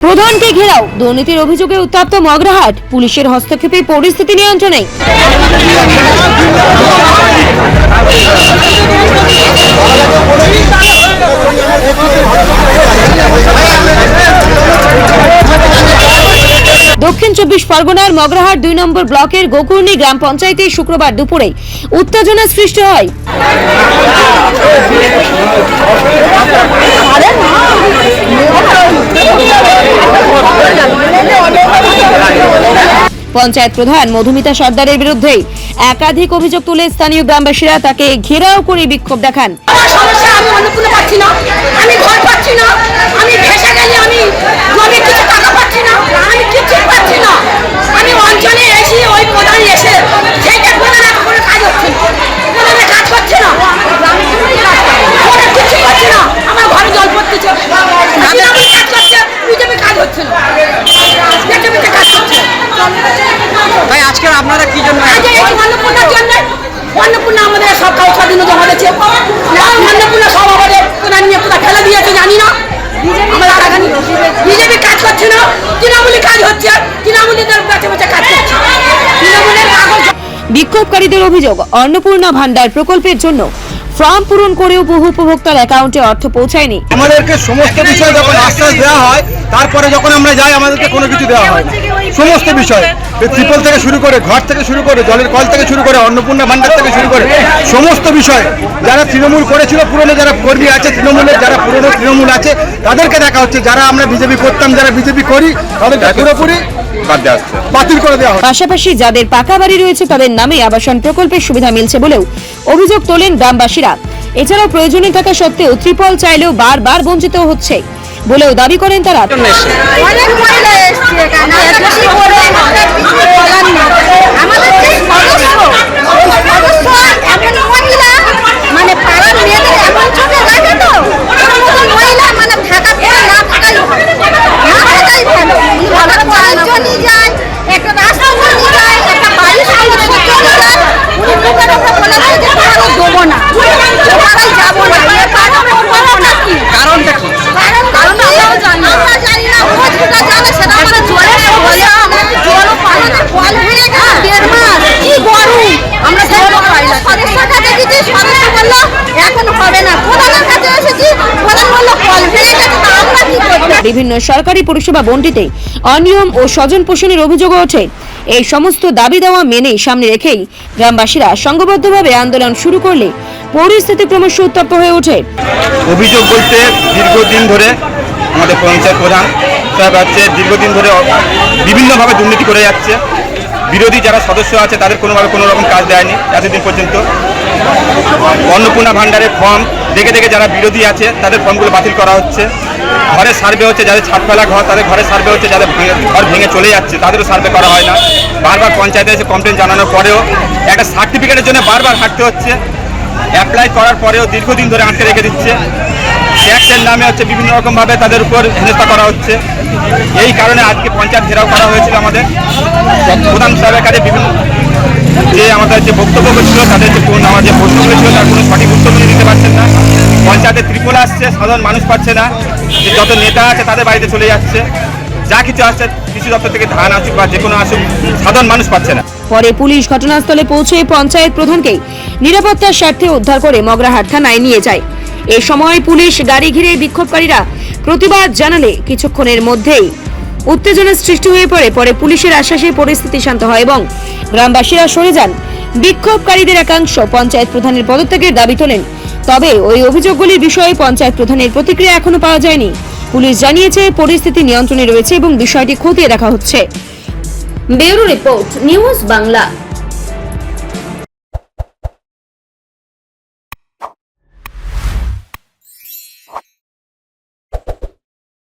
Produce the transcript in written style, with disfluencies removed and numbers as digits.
প্রধানকে ঘেরাও দুর্নীতির অভিযোগে উত্তপ্ত মগরাহাট, পুলিশের হস্তক্ষেপে পরিস্থিতি নিয়ন্ত্রণে। দক্ষিণ 24 পরগনার মগরাহাট 2 নম্বর ব্লকের গোকুর্ণী গ্রাম পঞ্চায়েতে শুক্রবার দুপুরে উত্তেজনা সৃষ্টি হয়। পঞ্চায়েত প্রধান মধুমিতা সর্দারের বিরুদ্ধে একাধিক অভিযোগ তুলে স্থানীয় গ্রামবাসীরা তাকে ঘেরাও করে বিক্ষোভ দেখান। ভাই আজকে আপনারা কি জন্য অন্নপূর্ণা আমাদের সব কাজ স্বাধীন জমা দিয়েছে অন্নপূর্ণা সব আমাদের কোথায় নিয়ে কোথায় ফেলে দিয়েছে জানি না। আমরা বিজেপি কাজ করছে না, তৃণমূলী কাজ হচ্ছে, তৃণমূলীদের বেঁচে বেঁচে কাজ করছে। বিক্ষোভকারীদের অভিযোগ, অন্নপূর্ণা ভান্ডার প্রকল্পের জন্য ফর্ম পূরণ করেও বহু উপভোক্তার অ্যাকাউন্টে অর্থ পৌঁছায়নি। আমাদেরকে সমস্ত বিষয় যখন আশ্বাস দেওয়া হয়, তারপরে যখন আমরা যাই আমাদেরকে কোনো কিছু দেওয়া হয় না। সমস্ত বিষয় ত্রিপল থেকে শুরু করে, ঘর থেকে শুরু করে, জলের কল থেকে শুরু করে, অন্নপূর্ণা ভান্ডার থেকে শুরু করে সমস্ত বিষয় যারা তৃণমূল করেছিল, পুরনো যারা কর্মী আছে তৃণমূলের, যারা পুরনো তৃণমূল আছে তাদেরকে দেখা হচ্ছে। যারা আমরা বিজেপি করতাম, যারা বিজেপি করি, তাদেরকে পুরোপুরি বাতিল করে দেওয়া হয়। পাশাপাশি যাদের পাকা বাড়ি রয়েছে তাদের নামে আবাসন প্রকল্পের সুবিধা মিলছে বলেও অভিযোগ তোলেন গ্রামবাসীরা। এছাড়াও প্রয়োজনীয় থাকা সত্ত্বেও ত্রিপল চাইলেও বারবার বঞ্চিত হচ্ছে বলেও দাবি করেন তারা। বিভিন্ন সরকারি পরিষেবা বন্টিতে অনিয়ম ও স্বজন পোষণের অভিযোগ ওঠে। এই সমস্ত দাবি দেওয়া মেনে সামনে রেখেই গ্রামবাসীরা সংঘবদ্ধভাবে আন্দোলন শুরু করলে পরিস্থিতি ক্রমশ উত্তপ্ত হয়ে ওঠে। অভিযোগ বলতে দীর্ঘদিন ধরে আমাদের পঞ্চায়েত প্রধান সাহেব হচ্ছে দীর্ঘদিন ধরে বিভিন্নভাবে দুর্নীতি করে যাচ্ছে। বিরোধী যারা সদস্য আছে তাদের কোনোভাবে কোনো রকম কাজ দেয়নি এতদিন পর্যন্ত। অন্নপূর্ণা ভান্ডারের ফর্ম দেখে দেখে যারা বিরোধী আছে তাদের ফর্মগুলো বাতিল করা হচ্ছে। ঘরে সার্ভে হচ্ছে, যাদের ছাদ ফেলা ঘর তাদের ঘরে সার্ভে হচ্ছে, যাদের ঘর ভেঙে চলে যাচ্ছে তাদেরও সার্ভে করা হয় না। বারবার পঞ্চায়েতে এসে কমপ্লেন জানানোর পরেও একটা সার্টিফিকেটের জন্য বারবার হাঁটতে হচ্ছে। অ্যাপ্লাই করার পরেও দীর্ঘদিন ধরে আটকে রেখে দিচ্ছে। ট্যাক্সের নামে হচ্ছে বিভিন্ন রকমভাবে তাদের উপর হেনস্থা করা হচ্ছে। এই কারণে আজকে পঞ্চায়েত ঘেরাও করা হয়েছিল। আমাদের প্রধান সাহেবের কাছে বিভিন্ন যে আমাদের যে বক্তব্য ছিল, তাদের যে আমার যে প্রশ্নগুলো ছিল তার কোনো সঠিক উত্তর দিতে পারছেন না। পঞ্চায়েতে ত্রিপল আসছে, সাধারণ মানুষ পাচ্ছে না। যে যত নেতা আছে তাদের বাড়িতে চলে যাচ্ছে, যা কিছু আসছে কৃষি দপ্তর থেকে ধান আসুক বা যে কোনো আসুক, সাধারণ মানুষ পাচ্ছে না। পরে পুলিশ ঘটনাস্থলে পৌঁছে পঞ্চায়েত প্রধানকে নিরাপত্তার স্বার্থে উদ্ধার করে মগরাহাট থানায় নিয়ে যায়। এই সময় পুলিশ গাড়ি ঘিরে বিক্ষোভকারীরা প্রতিবাদ জানালে কিছুক্ষণের মধ্যেই উত্তেজনা সৃষ্টি হয়ে পড়ে। পরে পুলিশের আশ্বাসে পরিস্থিতি শান্ত হয় এবং গ্রামবাসীরা সরে যান। বিক্ষোভকারীদের একাংশ পঞ্চায়েত প্রধানের পদত্যাগের দাবি তোলেন। তবে ওই অভিযোগগুলির বিষয়ে পঞ্চায়েত প্রধানের প্রতিক্রিয়া এখনো পাওয়া যায়নি। পুলিশ জানিয়েছে পরিস্থিতি নিয়ন্ত্রণে রয়েছে এবং বিষয়টি খতিয়ে দেখা হচ্ছে। Bureau report, news Bangla.